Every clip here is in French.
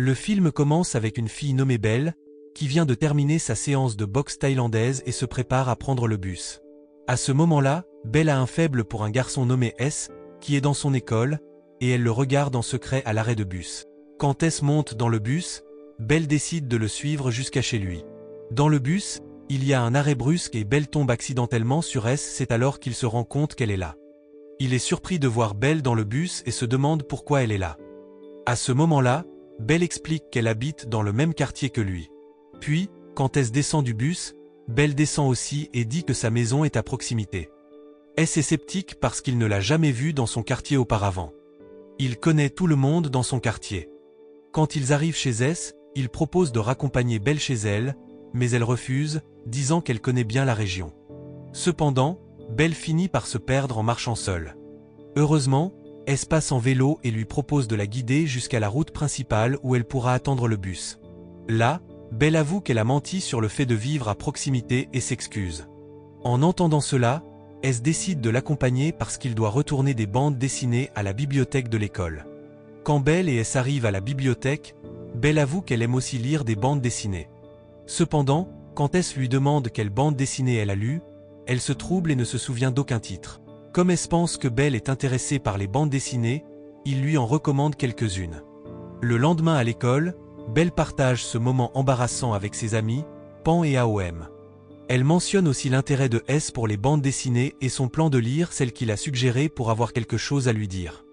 Le film commence avec une fille nommée Belle, qui vient de terminer sa séance de boxe thaïlandaise et se prépare à prendre le bus. À ce moment-là, Belle a un faible pour un garçon nommé S, qui est dans son école, et elle le regarde en secret à l'arrêt de bus. Quand S monte dans le bus, Belle décide de le suivre jusqu'à chez lui. Dans le bus, il y a un arrêt brusque et Belle tombe accidentellement sur S, c'est alors qu'il se rend compte qu'elle est là. Il est surpris de voir Belle dans le bus et se demande pourquoi elle est là. À ce moment-là, Belle explique qu'elle habite dans le même quartier que lui. Puis, quand S descend du bus, Belle descend aussi et dit que sa maison est à proximité. S est sceptique parce qu'il ne l'a jamais vue dans son quartier auparavant. Il connaît tout le monde dans son quartier. Quand ils arrivent chez S, il propose de raccompagner Belle chez elle, mais elle refuse, disant qu'elle connaît bien la région. Cependant, Belle finit par se perdre en marchant seule. Heureusement, S passe en vélo et lui propose de la guider jusqu'à la route principale où elle pourra attendre le bus. Là, Belle avoue qu'elle a menti sur le fait de vivre à proximité et s'excuse. En entendant cela, S décide de l'accompagner parce qu'il doit retourner des bandes dessinées à la bibliothèque de l'école. Quand Belle et S arrivent à la bibliothèque, Belle avoue qu'elle aime aussi lire des bandes dessinées. Cependant, quand S lui demande quelle bande dessinée elle a lue, elle se trouble et ne se souvient d'aucun titre. Comme S pense que Belle est intéressée par les bandes dessinées, il lui en recommande quelques-unes. Le lendemain à l'école, Belle partage ce moment embarrassant avec ses amis, Pan et AOM. Elle mentionne aussi l'intérêt de S pour les bandes dessinées et son plan de lire celle qu'il a suggérée pour avoir quelque chose à lui dire.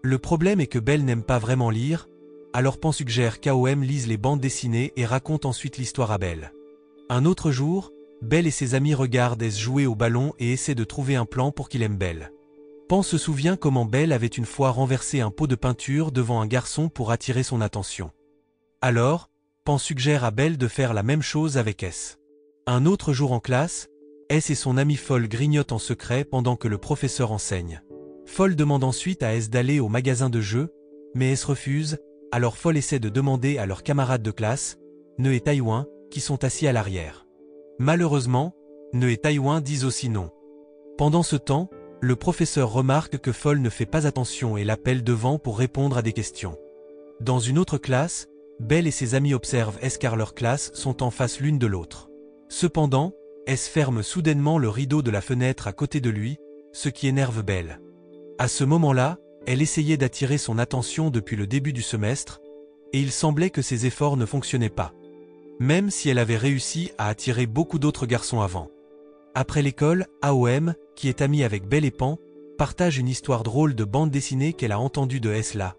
Le problème est que Belle n'aime pas vraiment lire, alors Pan suggère qu'AOM lise les bandes dessinées et raconte ensuite l'histoire à Belle. Un autre jour, Belle et ses amis regardent S jouer au ballon et essaient de trouver un plan pour qu'il aime Belle. Pan se souvient comment Belle avait une fois renversé un pot de peinture devant un garçon pour attirer son attention. Alors, Pan suggère à Belle de faire la même chose avec S. Un autre jour en classe, S et son ami Foll grignotent en secret pendant que le professeur enseigne. Foll demande ensuite à S d'aller au magasin de jeux, mais S refuse, alors Foll essaie de demander à leurs camarades de classe, Ne et Taïwan, qui sont assis à l'arrière. Malheureusement, Ne et Taïwan disent aussi non. Pendant ce temps, le professeur remarque que Foll ne fait pas attention et l'appelle devant pour répondre à des questions. Dans une autre classe, Belle et ses amis observent S car leurs classes sont en face l'une de l'autre. Cependant, S ferme soudainement le rideau de la fenêtre à côté de lui, ce qui énerve Belle. À ce moment-là, elle essayait d'attirer son attention depuis le début du semestre, et il semblait que ses efforts ne fonctionnaient pas. Même si elle avait réussi à attirer beaucoup d'autres garçons avant. Après l'école, AOM, qui est amie avec Belle et Pan, partage une histoire drôle de bande dessinée qu'elle a entendue de S là.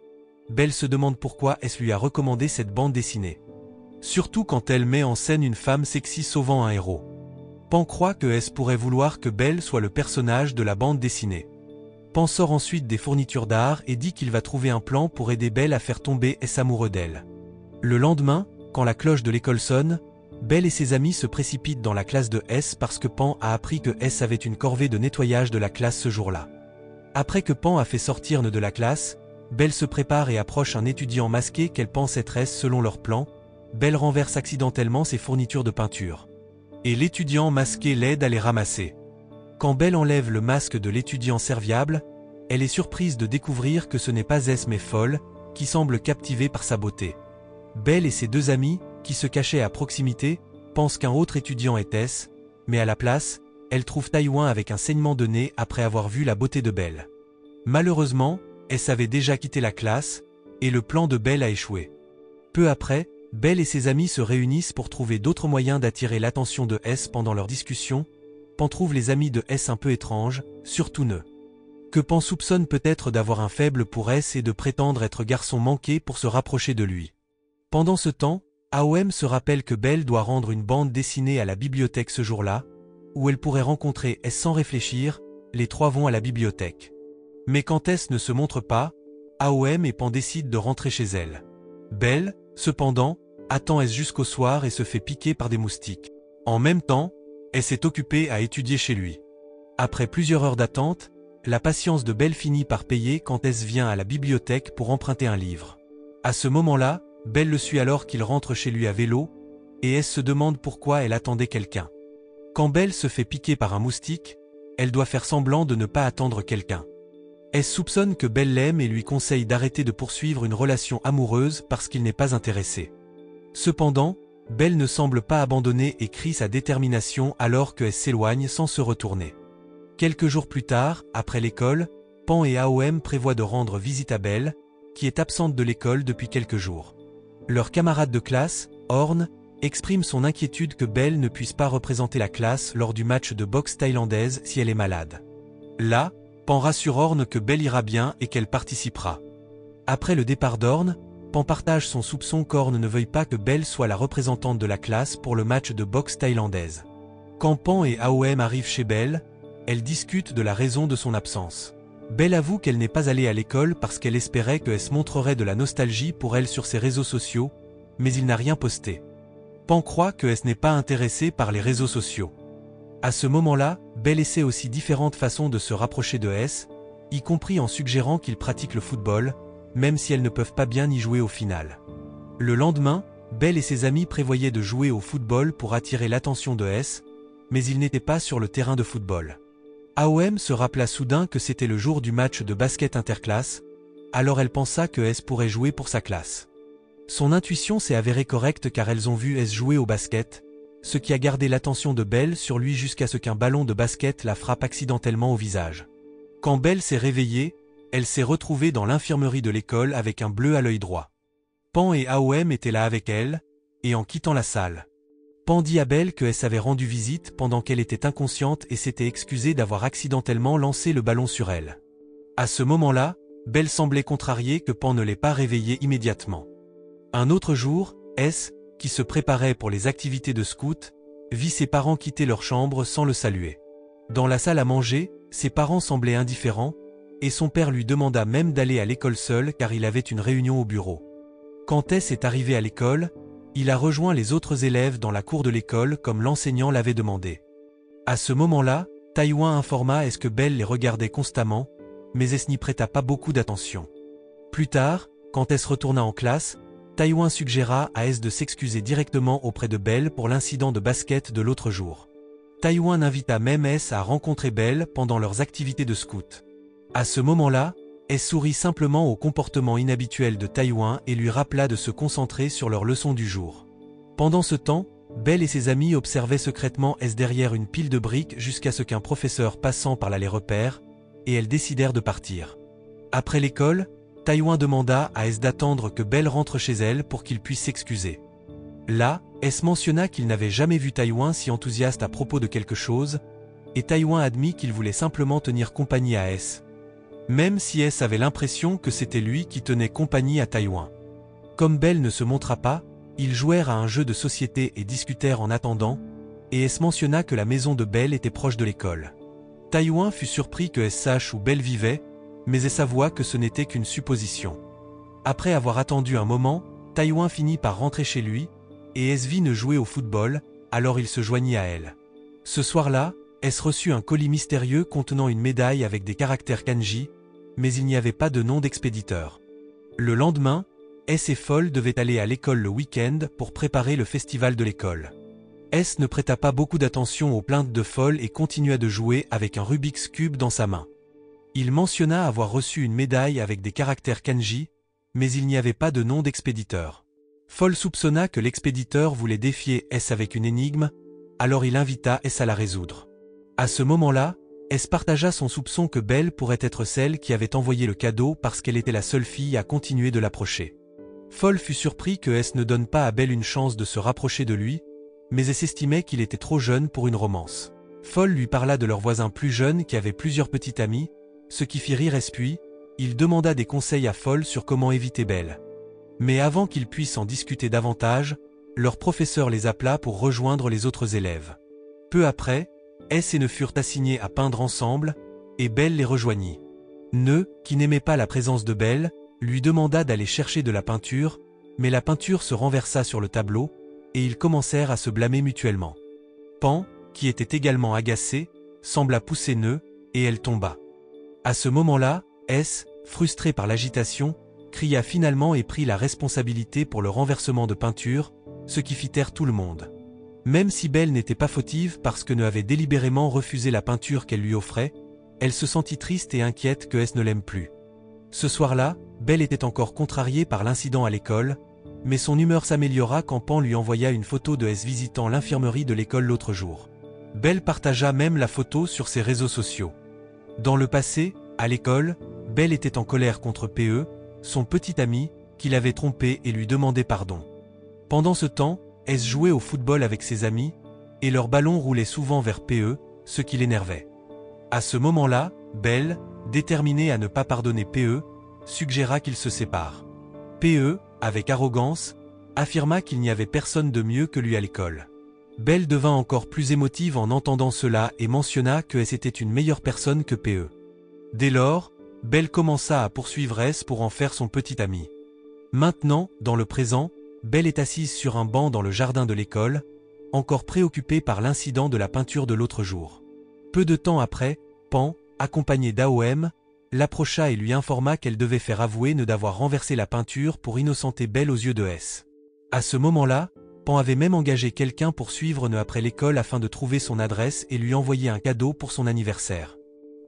Belle se demande pourquoi S lui a recommandé cette bande dessinée. Surtout quand elle met en scène une femme sexy sauvant un héros. Pan croit que S pourrait vouloir que Belle soit le personnage de la bande dessinée. Pan sort ensuite des fournitures d'art et dit qu'il va trouver un plan pour aider Belle à faire tomber S amoureux d'elle. Le lendemain, quand la cloche de l'école sonne, Belle et ses amis se précipitent dans la classe de S parce que Pan a appris que S avait une corvée de nettoyage de la classe ce jour-là. Après que Pan a fait sortir Ne de la classe, Belle se prépare et approche un étudiant masqué qu'elle pense être S selon leur plan. Belle renverse accidentellement ses fournitures de peinture. Et l'étudiant masqué l'aide à les ramasser. Quand Belle enlève le masque de l'étudiant serviable, elle est surprise de découvrir que ce n'est pas S mais Foll, qui semble captivé par sa beauté. Belle et ses deux amis, qui se cachaient à proximité, pensent qu'un autre étudiant est S, mais à la place, elle trouve Taïwan avec un saignement de nez après avoir vu la beauté de Belle. Malheureusement, S avait déjà quitté la classe, et le plan de Belle a échoué. Peu après, Belle et ses amis se réunissent pour trouver d'autres moyens d'attirer l'attention de S pendant leur discussion. Pan trouve les amis de S un peu étranges, surtout Ne. Que Pan soupçonne peut-être d'avoir un faible pour S et de prétendre être garçon manqué pour se rapprocher de lui. Pendant ce temps, AOM se rappelle que Belle doit rendre une bande dessinée à la bibliothèque ce jour-là, où elle pourrait rencontrer S sans réfléchir, les trois vont à la bibliothèque. Mais quand S ne se montre pas, AOM et Pan décident de rentrer chez elle. Belle, cependant, attend S jusqu'au soir et se fait piquer par des moustiques. En même temps, S est occupée à étudier chez lui. Après plusieurs heures d'attente, la patience de Belle finit par payer quand S vient à la bibliothèque pour emprunter un livre. À ce moment-là, Belle le suit alors qu'il rentre chez lui à vélo, et S se demande pourquoi elle attendait quelqu'un. Quand Belle se fait piquer par un moustique, elle doit faire semblant de ne pas attendre quelqu'un. S soupçonne que Belle l'aime et lui conseille d'arrêter de poursuivre une relation amoureuse parce qu'il n'est pas intéressé. Cependant, Belle ne semble pas abandonner et crie sa détermination alors que S s'éloigne sans se retourner. Quelques jours plus tard, après l'école, Pan et Aom prévoient de rendre visite à Belle, qui est absente de l'école depuis quelques jours. Leur camarade de classe, Horn, exprime son inquiétude que Belle ne puisse pas représenter la classe lors du match de boxe thaïlandaise si elle est malade. Là, Pan rassure Horn que Belle ira bien et qu'elle participera. Après le départ d'Horn, Pan partage son soupçon qu'Horn ne veuille pas que Belle soit la représentante de la classe pour le match de boxe thaïlandaise. Quand Pan et Aom arrivent chez Belle, elles discutent de la raison de son absence. Belle avoue qu'elle n'est pas allée à l'école parce qu'elle espérait que S montrerait de la nostalgie pour elle sur ses réseaux sociaux, mais il n'a rien posté. Pan croit que S n'est pas intéressé par les réseaux sociaux. À ce moment-là, Belle essaie aussi différentes façons de se rapprocher de S, y compris en suggérant qu'ils pratiquent le football, même si elles ne peuvent pas bien y jouer au final. Le lendemain, Belle et ses amis prévoyaient de jouer au football pour attirer l'attention de S, mais ils n'étaient pas sur le terrain de football. Aom se rappela soudain que c'était le jour du match de basket interclasse, alors elle pensa que S pourrait jouer pour sa classe. Son intuition s'est avérée correcte car elles ont vu S jouer au basket, ce qui a gardé l'attention de Belle sur lui jusqu'à ce qu'un ballon de basket la frappe accidentellement au visage. Quand Belle s'est réveillée, elle s'est retrouvée dans l'infirmerie de l'école avec un bleu à l'œil droit. Pan et Aom étaient là avec elle, et en quittant la salle, Pan dit à Belle que S avait rendu visite pendant qu'elle était inconsciente et s'était excusée d'avoir accidentellement lancé le ballon sur elle. À ce moment-là, Belle semblait contrariée que Pan ne l'ait pas réveillée immédiatement. Un autre jour, S, qui se préparait pour les activités de scout, vit ses parents quitter leur chambre sans le saluer. Dans la salle à manger, ses parents semblaient indifférents, et son père lui demanda même d'aller à l'école seul car il avait une réunion au bureau. Quand S est arrivé à l'école, il a rejoint les autres élèves dans la cour de l'école comme l'enseignant l'avait demandé. À ce moment-là, Taïwan informa S que Belle les regardait constamment, mais S n'y prêta pas beaucoup d'attention. Plus tard, quand S retourna en classe, Taïwan suggéra à S de s'excuser directement auprès de Belle pour l'incident de basket de l'autre jour. Taïwan invita même S à rencontrer Belle pendant leurs activités de scout. À ce moment-là, S sourit simplement au comportement inhabituel de Taïwan et lui rappela de se concentrer sur leur leçon du jour. Pendant ce temps, Belle et ses amis observaient secrètement S derrière une pile de briques jusqu'à ce qu'un professeur passant par là les repère, et elles décidèrent de partir. Après l'école, Taïwan demanda à S d'attendre que Belle rentre chez elle pour qu'il puisse s'excuser. Là, S mentionna qu'il n'avait jamais vu Taïwan si enthousiaste à propos de quelque chose, et Taïwan admit qu'il voulait simplement tenir compagnie à S. Même si S avait l'impression que c'était lui qui tenait compagnie à Taïwan. Comme Belle ne se montra pas, ils jouèrent à un jeu de société et discutèrent en attendant, et S mentionna que la maison de Belle était proche de l'école. Taïwan fut surpris que S sache où Belle vivait, mais S avoua que ce n'était qu'une supposition. Après avoir attendu un moment, Taïwan finit par rentrer chez lui, et S vit ne jouer au football, alors il se joignit à elle. Ce soir-là, S reçut un colis mystérieux contenant une médaille avec des caractères kanji, mais il n'y avait pas de nom d'expéditeur. Le lendemain, S et Foll devaient aller à l'école le week-end pour préparer le festival de l'école. S ne prêta pas beaucoup d'attention aux plaintes de Foll et continua de jouer avec un Rubik's Cube dans sa main. Il mentionna avoir reçu une médaille avec des caractères kanji, mais il n'y avait pas de nom d'expéditeur. Foll soupçonna que l'expéditeur voulait défier S avec une énigme, alors il invita S à la résoudre. À ce moment-là, S partagea son soupçon que Belle pourrait être celle qui avait envoyé le cadeau parce qu'elle était la seule fille à continuer de l'approcher. Foll fut surpris que S ne donne pas à Belle une chance de se rapprocher de lui, mais S estimait qu'il était trop jeune pour une romance. Foll lui parla de leur voisin plus jeune qui avait plusieurs petites amies, ce qui fit rire S puis, il demanda des conseils à Foll sur comment éviter Belle. Mais avant qu'ils puissent en discuter davantage, leur professeur les appela pour rejoindre les autres élèves. Peu après, S et Ne furent assignés à peindre ensemble, et Belle les rejoignit. Ne, qui n'aimait pas la présence de Belle, lui demanda d'aller chercher de la peinture, mais la peinture se renversa sur le tableau, et ils commencèrent à se blâmer mutuellement. Pan, qui était également agacé, sembla pousser Ne, et elle tomba. À ce moment-là, S, frustré par l'agitation, cria finalement et prit la responsabilité pour le renversement de peinture, ce qui fit taire tout le monde. Même si Belle n'était pas fautive parce que Ne avait délibérément refusé la peinture qu'elle lui offrait, Elle se sentit triste et inquiète que S ne l'aime plus. Ce soir-là, Belle était encore contrariée par l'incident à l'école, mais son humeur s'améliora quand Pan lui envoya une photo de S visitant l'infirmerie de l'école l'autre jour. Belle partagea même la photo sur ses réseaux sociaux. Dans le passé, à l'école, Belle était en colère contre PE, son petit ami, qui l'avait trompée et lui demandait pardon. Pendant ce temps, S jouait au football avec ses amis, et leur ballon roulait souvent vers PE, ce qui l'énervait. À ce moment-là, Belle, déterminée à ne pas pardonner PE, suggéra qu'ils se séparent. PE, avec arrogance, affirma qu'il n'y avait personne de mieux que lui à l'école. Belle devint encore plus émotive en entendant cela et mentionna que S était une meilleure personne que PE. Dès lors, Belle commença à poursuivre S pour en faire son petit ami. Maintenant, dans le présent, Belle est assise sur un banc dans le jardin de l'école, encore préoccupée par l'incident de la peinture de l'autre jour. Peu de temps après, Pan, accompagné d'AOM, l'approcha et lui informa qu'elle devait faire avouer ne d'avoir renversé la peinture pour innocenter Belle aux yeux de S. À ce moment-là, Pan avait même engagé quelqu'un pour suivre Ne après l'école afin de trouver son adresse et lui envoyer un cadeau pour son anniversaire.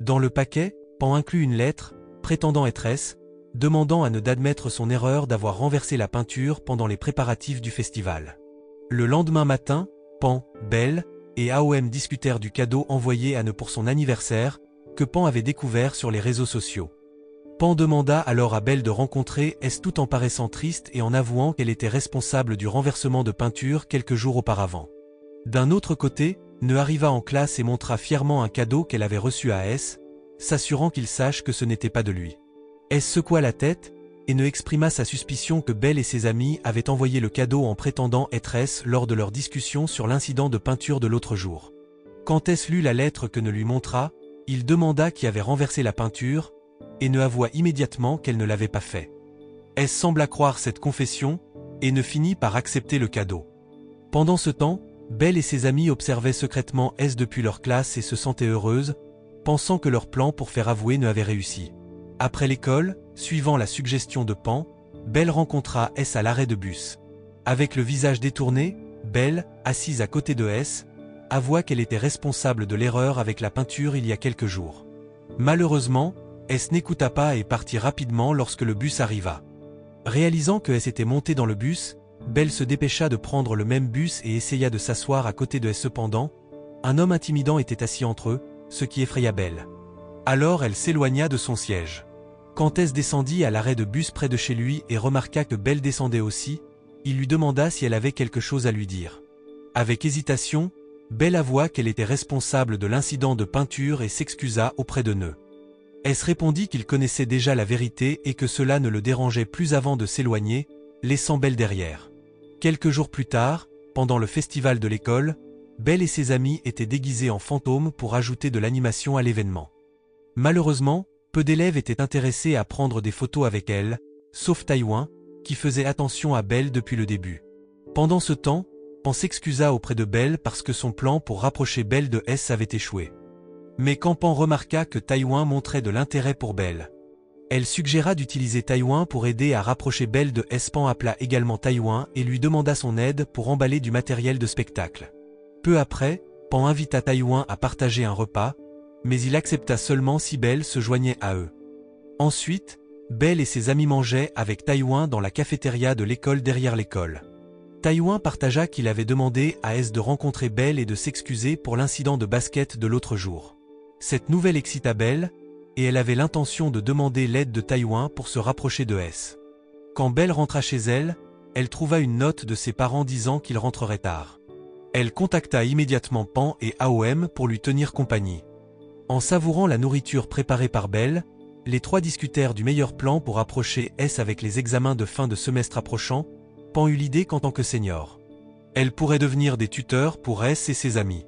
Dans le paquet, Pan inclut une lettre, prétendant être S, demandant à Ne d'admettre son erreur d'avoir renversé la peinture pendant les préparatifs du festival. Le lendemain matin, Pan, Belle et AOM discutèrent du cadeau envoyé à Ne pour son anniversaire, que Pan avait découvert sur les réseaux sociaux. Pan demanda alors à Belle de rencontrer S tout en paraissant triste et en avouant qu'elle était responsable du renversement de peinture quelques jours auparavant. D'un autre côté, Ne arriva en classe et montra fièrement un cadeau qu'elle avait reçu à S, s'assurant qu'il sache que ce n'était pas de lui. S secoua la tête, et Ne exprima sa suspicion que Belle et ses amis avaient envoyé le cadeau en prétendant être S lors de leur discussion sur l'incident de peinture de l'autre jour. Quand S lut la lettre que Ne lui montra, il demanda qui avait renversé la peinture, et Ne avoua immédiatement qu'elle ne l'avait pas fait. S sembla croire cette confession, et Ne finit par accepter le cadeau. Pendant ce temps, Belle et ses amis observaient secrètement S depuis leur classe et se sentaient heureuses, pensant que leur plan pour faire avouer Ne avait réussi. Après l'école, suivant la suggestion de Pan, Belle rencontra S à l'arrêt de bus. Avec le visage détourné, Belle, assise à côté de S, avoua qu'elle était responsable de l'erreur avec la peinture il y a quelques jours. Malheureusement, S n'écouta pas et partit rapidement lorsque le bus arriva. Réalisant que S était montée dans le bus, Belle se dépêcha de prendre le même bus et essaya de s'asseoir à côté de S. Cependant, un homme intimidant était assis entre eux, ce qui effraya Belle. Alors elle s'éloigna de son siège. Quand S descendit à l'arrêt de bus près de chez lui et remarqua que Belle descendait aussi, il lui demanda si elle avait quelque chose à lui dire. Avec hésitation, Belle avoua qu'elle était responsable de l'incident de peinture et s'excusa auprès de Ne. S répondit qu'il connaissait déjà la vérité et que cela ne le dérangeait plus avant de s'éloigner, laissant Belle derrière. Quelques jours plus tard, pendant le festival de l'école, Belle et ses amis étaient déguisés en fantômes pour ajouter de l'animation à l'événement. Malheureusement, peu d'élèves étaient intéressés à prendre des photos avec elle, sauf Taïwan, qui faisait attention à Belle depuis le début. Pendant ce temps, Pan s'excusa auprès de Belle parce que son plan pour rapprocher Belle de S avait échoué. Mais quand Pan remarqua que Taïwan montrait de l'intérêt pour Belle, elle suggéra d'utiliser Taïwan pour aider à rapprocher Belle de S. Pan appela également Taïwan et lui demanda son aide pour emballer du matériel de spectacle. Peu après, Pan invita Taïwan à partager un repas, mais il accepta seulement si Belle se joignait à eux. Ensuite, Belle et ses amis mangeaient avec Taïwan dans la cafétéria de l'école derrière l'école. Taïwan partagea qu'il avait demandé à S de rencontrer Belle et de s'excuser pour l'incident de basket de l'autre jour. Cette nouvelle excita Belle, et elle avait l'intention de demander l'aide de Taïwan pour se rapprocher de S. Quand Belle rentra chez elle, elle trouva une note de ses parents disant qu'il rentrerait tard. Elle contacta immédiatement Pan et AOM pour lui tenir compagnie. En savourant la nourriture préparée par Belle, les trois discutèrent du meilleur plan pour approcher S avec les examens de fin de semestre approchant. Pan eut l'idée qu'en tant que senior, elle pourrait devenir des tuteurs pour S et ses amis.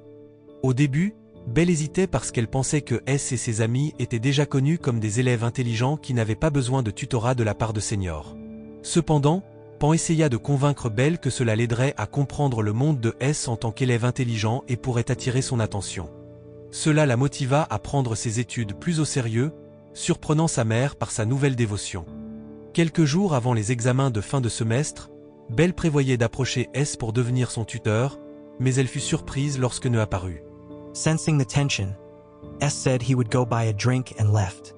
Au début, Belle hésitait parce qu'elle pensait que S et ses amis étaient déjà connus comme des élèves intelligents qui n'avaient pas besoin de tutorat de la part de seniors. Cependant, Pan essaya de convaincre Belle que cela l'aiderait à comprendre le monde de S en tant qu'élève intelligent et pourrait attirer son attention. Cela la motiva à prendre ses études plus au sérieux, surprenant sa mère par sa nouvelle dévotion. Quelques jours avant les examens de fin de semestre, Belle prévoyait d'approcher S pour devenir son tuteur, mais elle fut surprise lorsque Ne apparut. Sensing the tension, S said he would go buy a drink and left.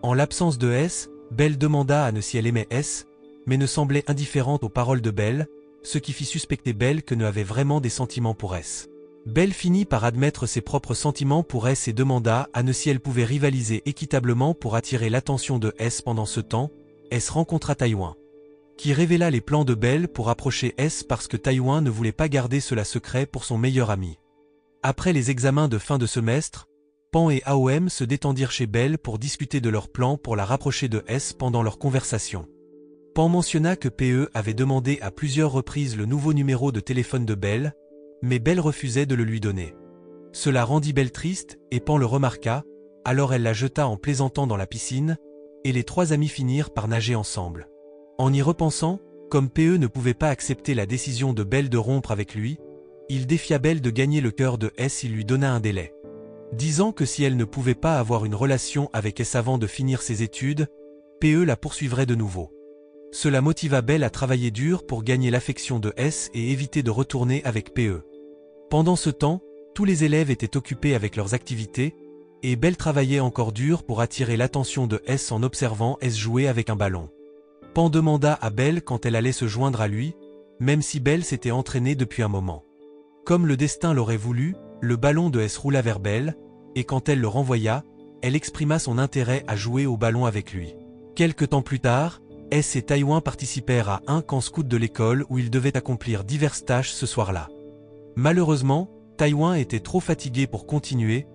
En l'absence de S, Belle demanda Anne si elle aimait S, mais ne semblait indifférente aux paroles de Belle, ce qui fit suspecter Belle que ne avait vraiment des sentiments pour S. Belle finit par admettre ses propres sentiments pour S et demanda Anne si elle pouvait rivaliser équitablement pour attirer l'attention de S. Pendant ce temps, S rencontra Taïwan, qui révéla les plans de Belle pour approcher S parce que Taïwan ne voulait pas garder cela secret pour son meilleur ami. Après les examens de fin de semestre, Pan et AOM se détendirent chez Belle pour discuter de leurs plans pour la rapprocher de S pendant leur conversation. Pan mentionna que PE avait demandé à plusieurs reprises le nouveau numéro de téléphone de Belle, mais Belle refusait de le lui donner. Cela rendit Belle triste, et Pan le remarqua, alors elle la jeta en plaisantant dans la piscine, et les trois amis finirent par nager ensemble. En y repensant, comme PE ne pouvait pas accepter la décision de Belle de rompre avec lui, il défia Belle de gagner le cœur de S. Il lui donna un délai, disant que si elle ne pouvait pas avoir une relation avec S avant de finir ses études, PE la poursuivrait de nouveau. Cela motiva Belle à travailler dur pour gagner l'affection de S et éviter de retourner avec PE. Pendant ce temps, tous les élèves étaient occupés avec leurs activités, et Belle travaillait encore dur pour attirer l'attention de S en observant S jouer avec un ballon. Pan demanda à Belle quand elle allait se joindre à lui, même si Belle s'était entraînée depuis un moment. Comme le destin l'aurait voulu, le ballon de S roula vers Belle, et quand elle le renvoya, elle exprima son intérêt à jouer au ballon avec lui. Quelque temps plus tard, S et Taïwan participèrent à un camp scout de l'école où ils devaient accomplir diverses tâches ce soir-là. Malheureusement, Taïwan était trop fatigué pour continuer,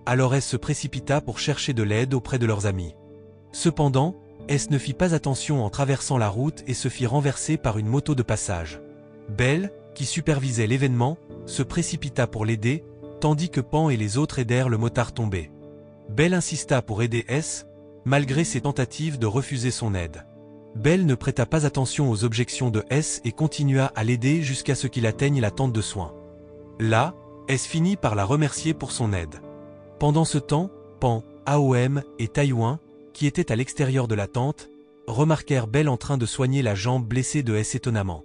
alors S se précipita pour chercher de l'aide auprès de leurs amis. Cependant, S ne fit pas attention en traversant la route et se fit renverser par une moto de passage. Belle, qui supervisait l'événement, se précipita pour l'aider, tandis que Pan et les autres aidèrent le motard tombé. Belle insista pour aider S, malgré ses tentatives de refuser son aide. Belle ne prêta pas attention aux objections de S et continua à l'aider jusqu'à ce qu'il atteigne la tente de soins. Là, S finit par la remercier pour son aide. Pendant ce temps, Pan, AOM et Taïwan, qui étaient à l'extérieur de la tente, remarquèrent Belle en train de soigner la jambe blessée de S étonnamment.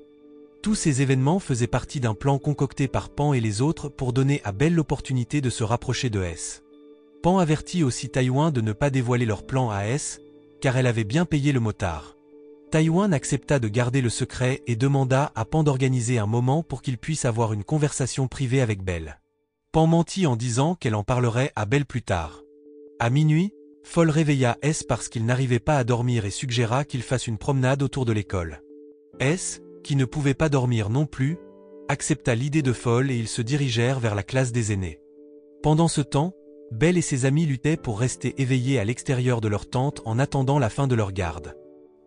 Tous ces événements faisaient partie d'un plan concocté par Pan et les autres pour donner à Belle l'opportunité de se rapprocher de S. Pan avertit aussi Taïwan de ne pas dévoiler leur plan à S, car elle avait bien payé le motard. Taïwan accepta de garder le secret et demanda à Pan d'organiser un moment pour qu'il puisse avoir une conversation privée avec Belle. Pan mentit en disant qu'elle en parlerait à Belle plus tard. À minuit, Foll réveilla S parce qu'il n'arrivait pas à dormir et suggéra qu'il fasse une promenade autour de l'école. S, qui ne pouvait pas dormir non plus, accepta l'idée de Foll et ils se dirigèrent vers la classe des aînés. Pendant ce temps, Belle et ses amis luttaient pour rester éveillés à l'extérieur de leur tente en attendant la fin de leur garde.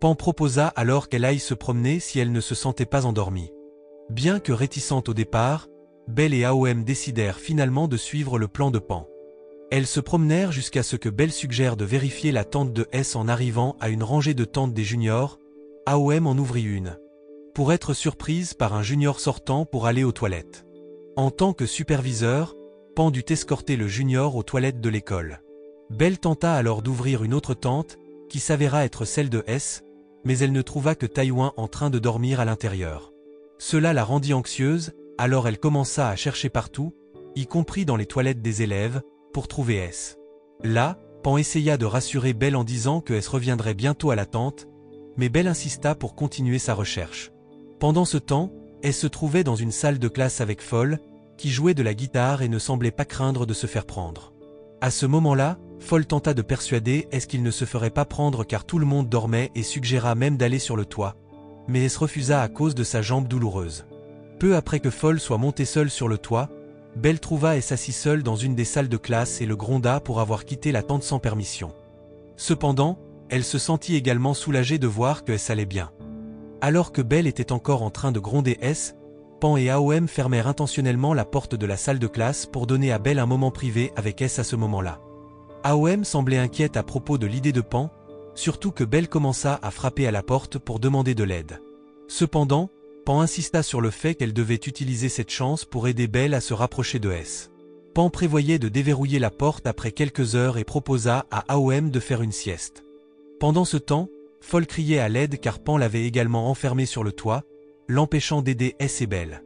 Pan proposa alors qu'elle aille se promener si elle ne se sentait pas endormie. Bien que réticente au départ, Belle et AOM décidèrent finalement de suivre le plan de Pan. Elles se promenèrent jusqu'à ce que Belle suggère de vérifier la tente de S en arrivant à une rangée de tentes des juniors. AOM en ouvrit une, pour être surprise par un junior sortant pour aller aux toilettes. En tant que superviseur, Pan dut escorter le junior aux toilettes de l'école. Belle tenta alors d'ouvrir une autre tente, qui s'avéra être celle de S, mais elle ne trouva que Taïwan en train de dormir à l'intérieur. Cela la rendit anxieuse, alors elle commença à chercher partout, y compris dans les toilettes des élèves, pour trouver S. Là, Pan essaya de rassurer Belle en disant que S reviendrait bientôt à la tente, mais Belle insista pour continuer sa recherche. Pendant ce temps, S se trouvait dans une salle de classe avec Foll, qui jouait de la guitare et ne semblait pas craindre de se faire prendre. À ce moment-là, Foll tenta de persuader S qu'il ne se ferait pas prendre car tout le monde dormait et suggéra même d'aller sur le toit. Mais S refusa à cause de sa jambe douloureuse. Peu après que Foll soit monté seul sur le toit, Belle trouva S assis seul dans une des salles de classe et le gronda pour avoir quitté la tente sans permission. Cependant, elle se sentit également soulagée de voir que S allait bien. Alors que Belle était encore en train de gronder S, Pan et AOM fermèrent intentionnellement la porte de la salle de classe pour donner à Belle un moment privé avec S à ce moment-là. AOM semblait inquiète à propos de l'idée de Pan, surtout que Belle commença à frapper à la porte pour demander de l'aide. Cependant, Pan insista sur le fait qu'elle devait utiliser cette chance pour aider Belle à se rapprocher de S. Pan prévoyait de déverrouiller la porte après quelques heures et proposa à AOM de faire une sieste. Pendant ce temps, Foll criait à l'aide car Pan l'avait également enfermé sur le toit, l'empêchant d'aider S et Belle.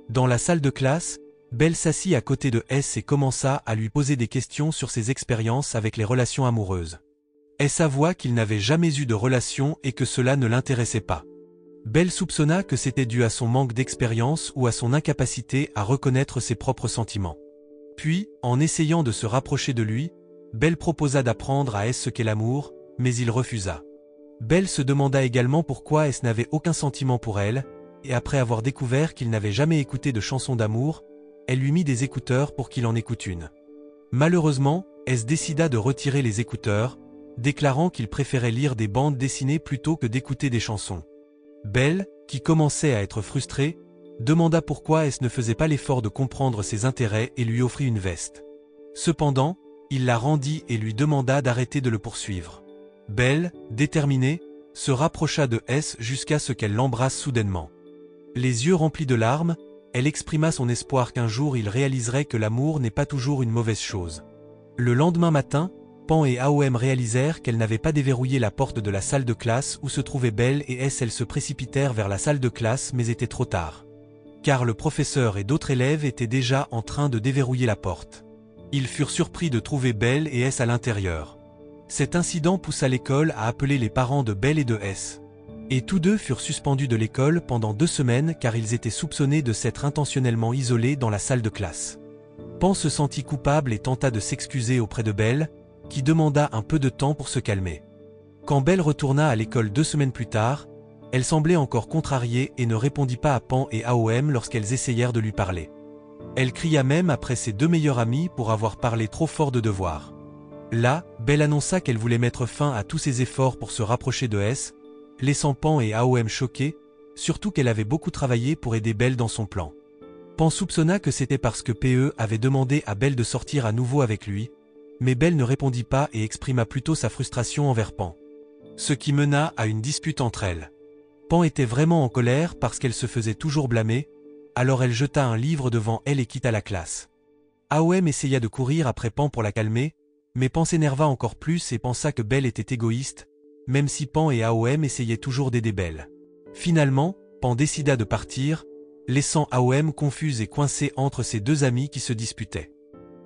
Dans la salle de classe, Belle s'assit à côté de S et commença à lui poser des questions sur ses expériences avec les relations amoureuses. S avoua qu'il n'avait jamais eu de relation et que cela ne l'intéressait pas. Belle soupçonna que c'était dû à son manque d'expérience ou à son incapacité à reconnaître ses propres sentiments. Puis, en essayant de se rapprocher de lui, Belle proposa d'apprendre à S ce qu'est l'amour, mais il refusa. Belle se demanda également pourquoi S n'avait aucun sentiment pour elle, et après avoir découvert qu'il n'avait jamais écouté de chansons d'amour, elle lui mit des écouteurs pour qu'il en écoute une. Malheureusement, S décida de retirer les écouteurs, déclarant qu'il préférait lire des bandes dessinées plutôt que d'écouter des chansons. Belle, qui commençait à être frustrée, demanda pourquoi S ne faisait pas l'effort de comprendre ses intérêts et lui offrit une veste. Cependant, il la rendit et lui demanda d'arrêter de le poursuivre. Belle, déterminée, se rapprocha de S jusqu'à ce qu'elle l'embrasse soudainement. Les yeux remplis de larmes, elle exprima son espoir qu'un jour il réaliserait que l'amour n'est pas toujours une mauvaise chose. Le lendemain matin, Pan et Aom réalisèrent qu'elle n'avait pas déverrouillé la porte de la salle de classe où se trouvaient Belle et S. Elles se précipitèrent vers la salle de classe mais était trop tard. Car le professeur et d'autres élèves étaient déjà en train de déverrouiller la porte. Ils furent surpris de trouver Belle et S à l'intérieur. Cet incident poussa l'école à appeler les parents de Belle et de S. Et tous deux furent suspendus de l'école pendant 2 semaines car ils étaient soupçonnés de s'être intentionnellement isolés dans la salle de classe. Pan se sentit coupable et tenta de s'excuser auprès de Belle, qui demanda un peu de temps pour se calmer. Quand Belle retourna à l'école 2 semaines plus tard, elle semblait encore contrariée et ne répondit pas à Pan et Aom lorsqu'elles essayèrent de lui parler. Elle cria même après ses 2 meilleurs amis pour avoir parlé trop fort de devoirs. Là, Belle annonça qu'elle voulait mettre fin à tous ses efforts pour se rapprocher de S, laissant Pan et Aom choqués, surtout qu'elle avait beaucoup travaillé pour aider Belle dans son plan. Pan soupçonna que c'était parce que PE avait demandé à Belle de sortir à nouveau avec lui, mais Belle ne répondit pas et exprima plutôt sa frustration envers Pan. Ce qui mena à une dispute entre elles. Pan était vraiment en colère parce qu'elle se faisait toujours blâmer, alors elle jeta un livre devant elle et quitta la classe. Aom essaya de courir après Pan pour la calmer, mais Pan s'énerva encore plus et pensa que Belle était égoïste, même si Pan et Aom essayaient toujours d'aider Belle. Finalement, Pan décida de partir, laissant Aom confuse et coincée entre ses 2 amis qui se disputaient.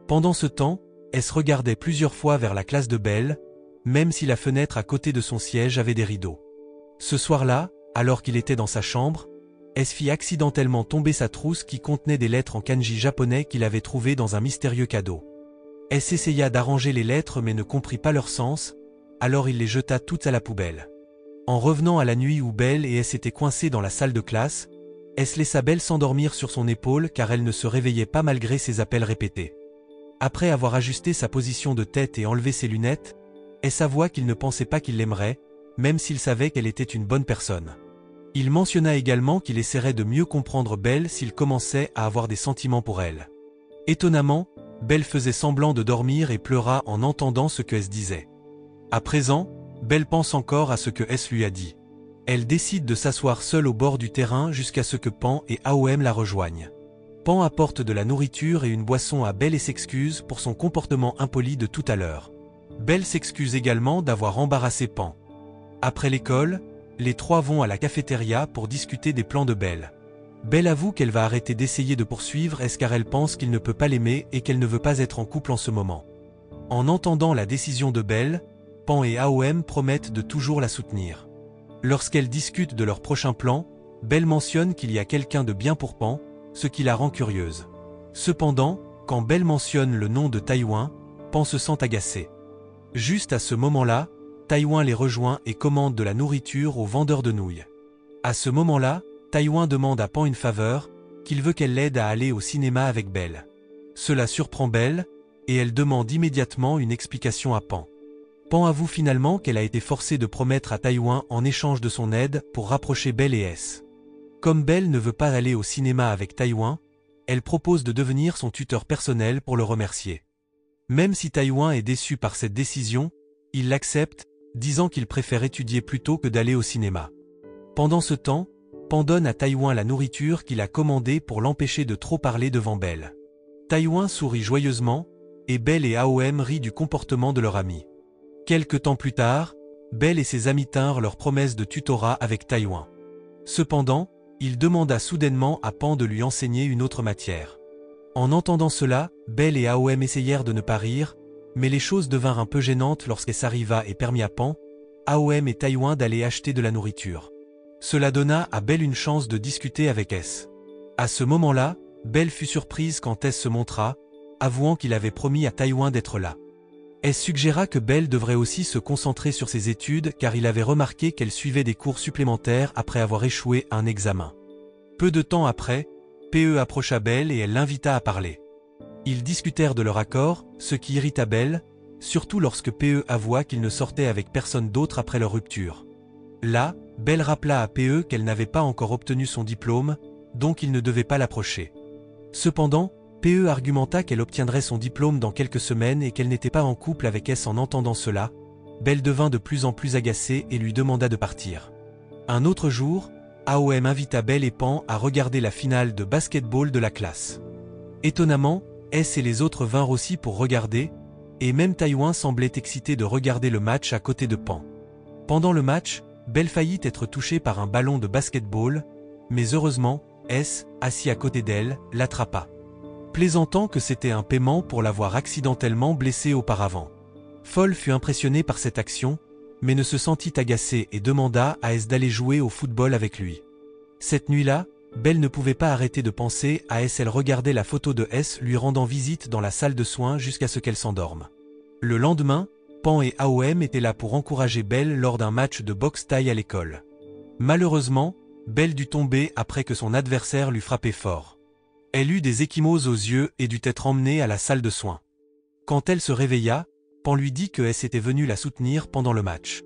Pendant ce temps, S regardait plusieurs fois vers la classe de Belle, même si la fenêtre à côté de son siège avait des rideaux. Ce soir-là, alors qu'il était dans sa chambre, S fit accidentellement tomber sa trousse qui contenait des lettres en kanji japonais qu'il avait trouvées dans un mystérieux cadeau. S essaya d'arranger les lettres mais ne comprit pas leur sens, alors il les jeta toutes à la poubelle. En revenant à la nuit où Belle et S étaient coincés dans la salle de classe, S laissa Belle s'endormir sur son épaule car elle ne se réveillait pas malgré ses appels répétés. Après avoir ajusté sa position de tête et enlevé ses lunettes, S avoua qu'il ne pensait pas qu'il l'aimerait, même s'il savait qu'elle était une bonne personne. Il mentionna également qu'il essaierait de mieux comprendre Belle s'il commençait à avoir des sentiments pour elle. Étonnamment, Belle faisait semblant de dormir et pleura en entendant ce que S disait. À présent, Belle pense encore à ce que S lui a dit. Elle décide de s'asseoir seule au bord du terrain jusqu'à ce que Pan et Aom la rejoignent. Pan apporte de la nourriture et une boisson à Belle et s'excuse pour son comportement impoli de tout à l'heure. Belle s'excuse également d'avoir embarrassé Pan. Après l'école, les 3 vont à la cafétéria pour discuter des plans de Belle. Belle avoue qu'elle va arrêter d'essayer de poursuivre S car elle pense qu'il ne peut pas l'aimer et qu'elle ne veut pas être en couple en ce moment. En entendant la décision de Belle, Pan et Aom promettent de toujours la soutenir. Lorsqu'elles discutent de leur prochain plan, Belle mentionne qu'il y a quelqu'un de bien pour Pan, ce qui la rend curieuse. Cependant, quand Belle mentionne le nom de Taïwan, Pan se sent agacé. Juste à ce moment-là, Taïwan les rejoint et commande de la nourriture au vendeur de nouilles. À ce moment-là, Taïwan demande à Pan une faveur, qu'il veut qu'elle l'aide à aller au cinéma avec Belle. Cela surprend Belle, et elle demande immédiatement une explication à Pan. Pan avoue finalement qu'elle a été forcée de promettre à Taïwan en échange de son aide pour rapprocher Belle et S. Comme Belle ne veut pas aller au cinéma avec Taïwan, elle propose de devenir son tuteur personnel pour le remercier. Même si Taïwan est déçu par cette décision, il l'accepte, disant qu'il préfère étudier plutôt que d'aller au cinéma. Pendant ce temps, Pan donne à Taïwan la nourriture qu'il a commandée pour l'empêcher de trop parler devant Belle. Taïwan sourit joyeusement, et Belle et Aom rient du comportement de leur ami. Quelque temps plus tard, Belle et ses amis tinrent leur promesse de tutorat avec Taïwan. Cependant, il demanda soudainement à Pan de lui enseigner une autre matière. En entendant cela, Belle et AOM essayèrent de ne pas rire, mais les choses devinrent un peu gênantes lorsqu'S arriva et permit à Pan, AOM et Taïwan d'aller acheter de la nourriture. Cela donna à Belle une chance de discuter avec S. À ce moment-là, Belle fut surprise quand S se montra, avouant qu'il avait promis à Taïwan d'être là. S suggéra que Belle devrait aussi se concentrer sur ses études car il avait remarqué qu'elle suivait des cours supplémentaires après avoir échoué à un examen. Peu de temps après, PE approcha Belle et elle l'invita à parler. Ils discutèrent de leur accord, ce qui irrita Belle, surtout lorsque PE avoua qu'il ne sortait avec personne d'autre après leur rupture. Là, Belle rappela à PE qu'elle n'avait pas encore obtenu son diplôme, donc il ne devait pas l'approcher. Cependant, PE argumenta qu'elle obtiendrait son diplôme dans quelques semaines et qu'elle n'était pas en couple avec S. En entendant cela, Belle devint de plus en plus agacée et lui demanda de partir. Un autre jour, AOM invita Belle et Pan à regarder la finale de basketball de la classe. Étonnamment, S et les autres vinrent aussi pour regarder, et même Taïwan semblait excité de regarder le match à côté de Pan. Pendant le match, Belle faillit être touchée par un ballon de basketball, mais heureusement, S, assis à côté d'elle, l'attrapa. Plaisantant que c'était un paiement pour l'avoir accidentellement blessée auparavant. Folle fut impressionnée par cette action, mais ne se sentit agacée et demanda à S d'aller jouer au football avec lui. Cette nuit-là, Belle ne pouvait pas arrêter de penser à S. Elle regardait la photo de S lui rendant visite dans la salle de soins jusqu'à ce qu'elle s'endorme. Le lendemain, Pan et AOM étaient là pour encourager Belle lors d'un match de boxe thaï à l'école. Malheureusement, Belle dut tomber après que son adversaire l'eût frappé fort. Elle eut des ecchymoses aux yeux et dut être emmenée à la salle de soins. Quand elle se réveilla, Pan lui dit que S était venu la soutenir pendant le match.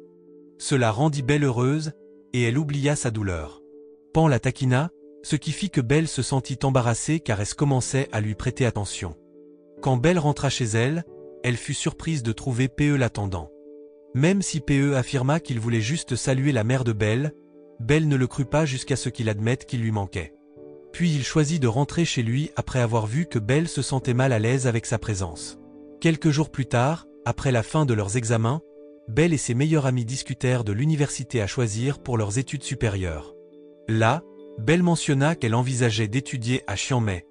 Cela rendit Belle heureuse, et elle oublia sa douleur. Pan la taquina, ce qui fit que Belle se sentit embarrassée car S commençait à lui prêter attention. Quand Belle rentra chez elle, elle fut surprise de trouver PE l'attendant. Même si PE affirma qu'il voulait juste saluer la mère de Belle, Belle ne le crut pas jusqu'à ce qu'il admette qu'il lui manquait. Puis il choisit de rentrer chez lui après avoir vu que Belle se sentait mal à l'aise avec sa présence. Quelques jours plus tard, après la fin de leurs examens, Belle et ses meilleurs amis discutèrent de l'université à choisir pour leurs études supérieures. Là, Belle mentionna qu'elle envisageait d'étudier à Chiang Mai.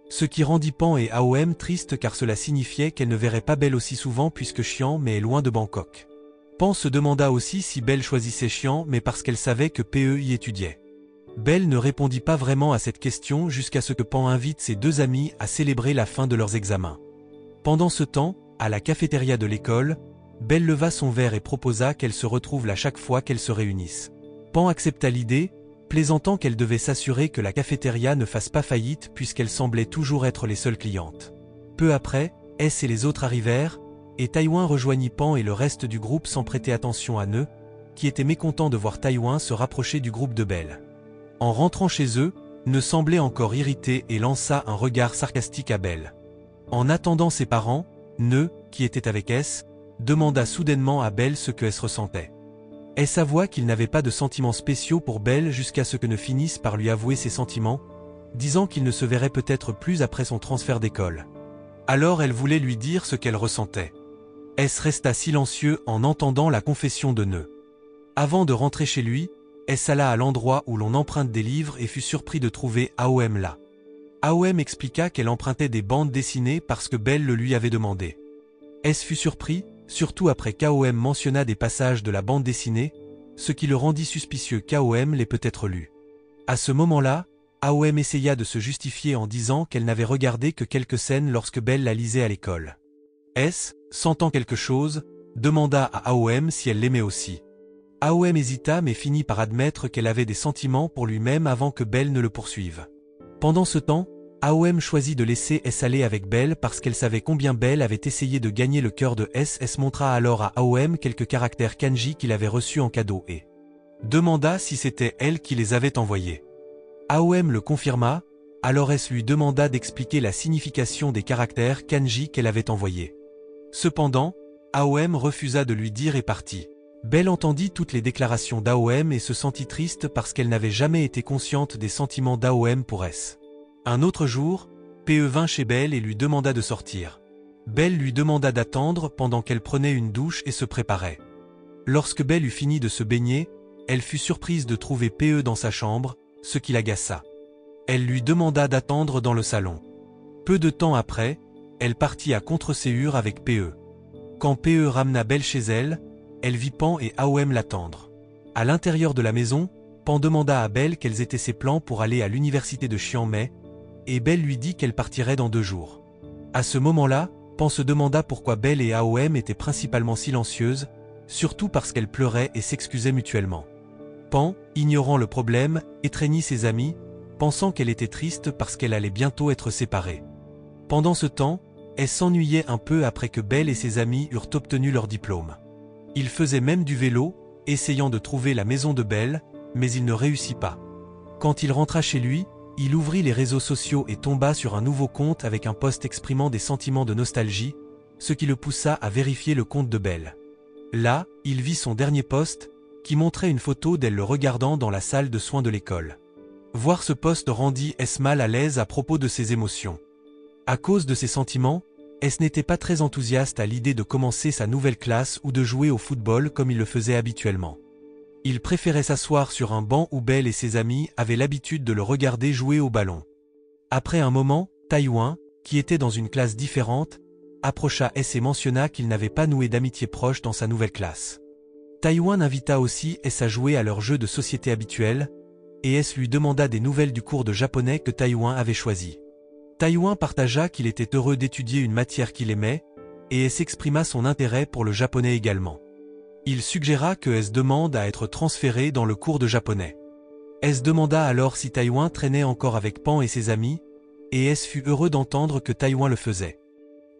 Ce qui rendit Pan et AOM tristes car cela signifiait qu'elle ne verrait pas Belle aussi souvent puisque Chiang Mai est loin de Bangkok. Pan se demanda aussi si Belle choisissait Chiang Mai parce qu'elle savait que PE y étudiait. Belle ne répondit pas vraiment à cette question jusqu'à ce que Pan invite ses deux amis à célébrer la fin de leurs examens. Pendant ce temps, à la cafétéria de l'école, Belle leva son verre et proposa qu'elle se retrouve là chaque fois qu'elles se réunissent. Pan accepta l'idée, plaisantant qu'elle devait s'assurer que la cafétéria ne fasse pas faillite puisqu'elle semblait toujours être les seules clientes. Peu après, S et les autres arrivèrent, et Taïwan rejoignit Pan et le reste du groupe sans prêter attention à eux, qui étaient mécontents de voir Taïwan se rapprocher du groupe de Belle. En rentrant chez eux, Ne semblait encore irrité et lança un regard sarcastique à Belle. En attendant ses parents, Ne, qui était avec S, demanda soudainement à Belle ce que S ressentait. S avoua qu'il n'avait pas de sentiments spéciaux pour Belle jusqu'à ce que Ne finisse par lui avouer ses sentiments, disant qu'il ne se verrait peut-être plus après son transfert d'école. Alors elle voulait lui dire ce qu'elle ressentait. S resta silencieux en entendant la confession de Ne. Avant de rentrer chez lui, S alla à l'endroit où l'on emprunte des livres et fut surpris de trouver AOM là. AOM expliqua qu'elle empruntait des bandes dessinées parce que Belle le lui avait demandé. S fut surpris, surtout après qu'AOM mentionna des passages de la bande dessinée, ce qui le rendit suspicieux qu'AOM l'ait peut-être lu. À ce moment-là, AOM essaya de se justifier en disant qu'elle n'avait regardé que quelques scènes lorsque Belle la lisait à l'école. S, sentant quelque chose, demanda à AOM si elle l'aimait aussi. AOM hésita mais finit par admettre qu'elle avait des sentiments pour lui-même avant que Belle ne le poursuive. Pendant ce temps, AOM choisit de laisser S aller avec Belle parce qu'elle savait combien Belle avait essayé de gagner le cœur de S. S montra alors à AOM quelques caractères kanji qu'il avait reçus en cadeau et demanda si c'était elle qui les avait envoyés. AOM le confirma, alors S lui demanda d'expliquer la signification des caractères kanji qu'elle avait envoyés. Cependant, AOM refusa de lui dire et partit. Belle entendit toutes les déclarations d'AOM et se sentit triste parce qu'elle n'avait jamais été consciente des sentiments d'AOM pour S. Un autre jour, PE vint chez Belle et lui demanda de sortir. Belle lui demanda d'attendre pendant qu'elle prenait une douche et se préparait. Lorsque Belle eut fini de se baigner, elle fut surprise de trouver PE dans sa chambre, ce qui l'agaça. Elle lui demanda d'attendre dans le salon. Peu de temps après, elle partit à contre-séhur avec PE. Quand PE ramena Belle chez elle, elle vit Pan et AOM l'attendre. À l'intérieur de la maison, Pan demanda à Belle quels étaient ses plans pour aller à l'université de Chiang Mai, et Belle lui dit qu'elle partirait dans 2 jours. À ce moment-là, Pan se demanda pourquoi Belle et AOM étaient principalement silencieuses, surtout parce qu'elles pleuraient et s'excusaient mutuellement. Pan, ignorant le problème, étreignit ses amis, pensant qu'elle était triste parce qu'elle allait bientôt être séparée. Pendant ce temps, elle s'ennuyait un peu après que Belle et ses amis eurent obtenu leur diplôme. Il faisait même du vélo, essayant de trouver la maison de Belle, mais il ne réussit pas. Quand il rentra chez lui, il ouvrit les réseaux sociaux et tomba sur un nouveau compte avec un post exprimant des sentiments de nostalgie, ce qui le poussa à vérifier le compte de Belle. Là, il vit son dernier post, qui montrait une photo d'elle le regardant dans la salle de soins de l'école. Voir ce post rendit S mal à l'aise à propos de ses émotions. À cause de ses sentiments, S n'était pas très enthousiaste à l'idée de commencer sa nouvelle classe ou de jouer au football comme il le faisait habituellement. Il préférait s'asseoir sur un banc où Belle et ses amis avaient l'habitude de le regarder jouer au ballon. Après un moment, Taïwan, qui était dans une classe différente, approcha S et mentionna qu'il n'avait pas noué d'amitié proche dans sa nouvelle classe. Taïwan invita aussi S à jouer à leur jeu de société habituel, et S lui demanda des nouvelles du cours de japonais que Taïwan avait choisi. Taïwan partagea qu'il était heureux d'étudier une matière qu'il aimait, et S exprima son intérêt pour le japonais également. Il suggéra que S demande à être transféré dans le cours de japonais. S demanda alors si Taïwan traînait encore avec Pan et ses amis, et S fut heureux d'entendre que Taïwan le faisait.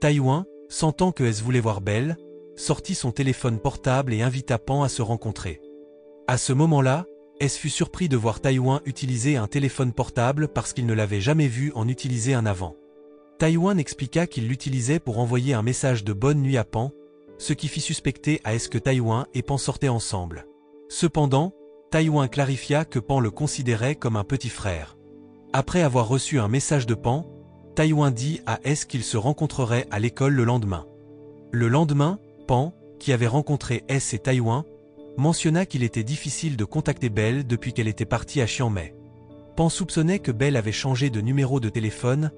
Taïwan, sentant que S voulait voir Belle, sortit son téléphone portable et invita Pan à se rencontrer. À ce moment-là, S fut surpris de voir Taïwan utiliser un téléphone portable parce qu'il ne l'avait jamais vu en utiliser un avant. Taïwan expliqua qu'il l'utilisait pour envoyer un message de bonne nuit à Pan, ce qui fit suspecter à S que Taïwan et Pan sortaient ensemble. Cependant, Taïwan clarifia que Pan le considérait comme un petit frère. Après avoir reçu un message de Pan, Taïwan dit à S qu'ils se rencontreraient à l'école le lendemain. Le lendemain, Pan, qui avait rencontré S et Taïwan, mentionna qu'il était difficile de contacter Belle depuis qu'elle était partie à Chiang Mai. Pan soupçonnait que Belle avait changé de numéro de téléphone,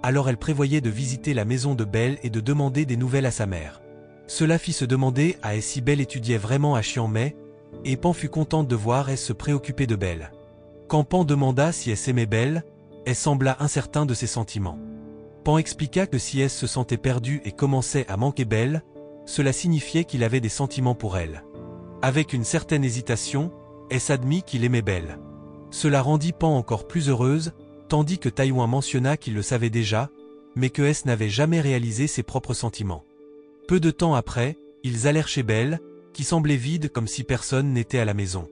alors elle prévoyait de visiter la maison de Belle et de demander des nouvelles à sa mère. Cela fit se demander à S si Belle étudiait vraiment à Chiang Mai, et Pan fut contente de voir S se préoccuper de Belle. Quand Pan demanda si S aimait Belle, S sembla incertain de ses sentiments. Pan expliqua que si S se sentait perdu et commençait à manquer Belle, cela signifiait qu'il avait des sentiments pour elle. Avec une certaine hésitation, S admit qu'il aimait Belle. Cela rendit Pan encore plus heureuse, tandis que Taïwan mentionna qu'il le savait déjà, mais que S n'avait jamais réalisé ses propres sentiments. Peu de temps après, ils allèrent chez Belle, qui semblait vide comme si personne n'était à la maison.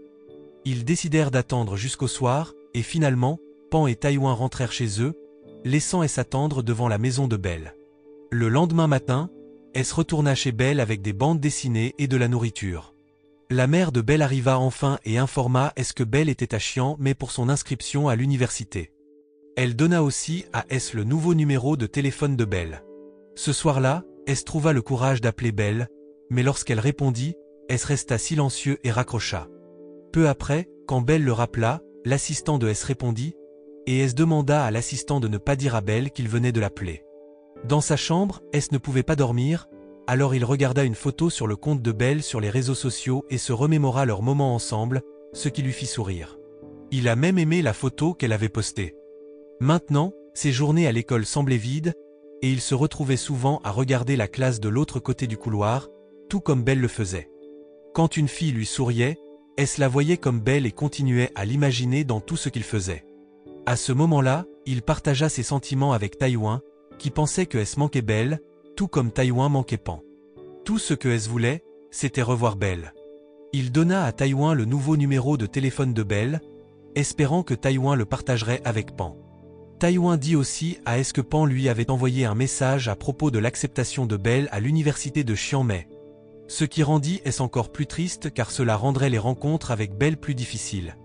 Ils décidèrent d'attendre jusqu'au soir, et finalement, Pan et Taïwan rentrèrent chez eux, laissant S attendre devant la maison de Belle. Le lendemain matin, S retourna chez Belle avec des bandes dessinées et de la nourriture. La mère de Belle arriva enfin et informa S que Belle était à Chiang Mai pour son inscription à l'université. Elle donna aussi à S le nouveau numéro de téléphone de Belle. Ce soir-là, S trouva le courage d'appeler Belle, mais lorsqu'elle répondit, S resta silencieux et raccrocha. Peu après, quand Belle le rappela, l'assistant de S répondit, et S demanda à l'assistant de ne pas dire à Belle qu'il venait de l'appeler. Dans sa chambre, S ne pouvait pas dormir, alors il regarda une photo sur le compte de Belle sur les réseaux sociaux et se remémora leurs moments ensemble, ce qui lui fit sourire. Il a même aimé la photo qu'elle avait postée. Maintenant, ses journées à l'école semblaient vides, et il se retrouvait souvent à regarder la classe de l'autre côté du couloir, tout comme Belle le faisait. Quand une fille lui souriait, S la voyait comme Belle et continuait à l'imaginer dans tout ce qu'il faisait. À ce moment-là, il partagea ses sentiments avec Taïwan, qui pensait que S manquait Belle, tout comme Taïwan manquait Pan. Tout ce que S voulait, c'était revoir Belle. Il donna à Taïwan le nouveau numéro de téléphone de Belle, espérant que Taïwan le partagerait avec Pan. Taïwan dit aussi à S que Pan lui avait envoyé un message à propos de l'acceptation de Belle à l'université de Chiang Mai. Ce qui rendit S encore plus triste car cela rendrait les rencontres avec Belle plus difficiles.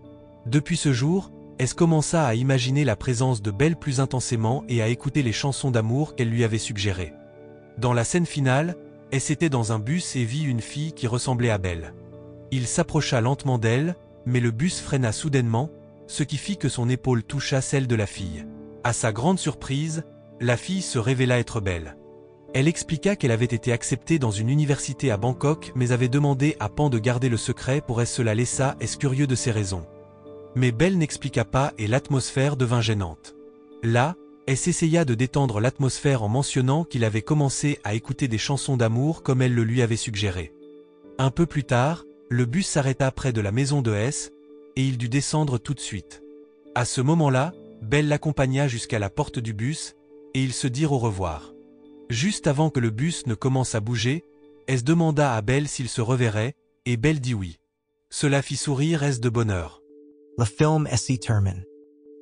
Depuis ce jour, S commença à imaginer la présence de Belle plus intensément et à écouter les chansons d'amour qu'elle lui avait suggérées. Dans la scène finale, S était dans un bus et vit une fille qui ressemblait à Belle. Il s'approcha lentement d'elle, mais le bus freina soudainement, ce qui fit que son épaule toucha celle de la fille. À sa grande surprise, La fille se révéla être Belle. Elle expliqua qu'elle avait été acceptée dans une université à Bangkok mais avait demandé à Pan de garder le secret pour elle se la laissa est-ce curieux de ses raisons. Mais Belle n'expliqua pas et l'atmosphère devint gênante. Là, elle s'essaya de détendre l'atmosphère en mentionnant qu'il avait commencé à écouter des chansons d'amour comme elle le lui avait suggéré. Un peu plus tard, le bus s'arrêta près de la maison de S, et il dut descendre tout de suite. À ce moment-là, Belle l'accompagna jusqu'à la porte du bus, et ils se dirent au revoir. Juste avant que le bus ne commence à bouger, S demanda à Belle s'il se reverrait, et Belle dit oui. Cela fit sourire S de bonheur. Le film est terminé.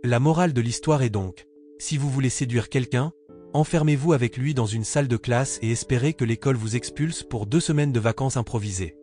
La morale de l'histoire est donc, si vous voulez séduire quelqu'un, enfermez-vous avec lui dans une salle de classe et espérez que l'école vous expulse pour 2 semaines de vacances improvisées.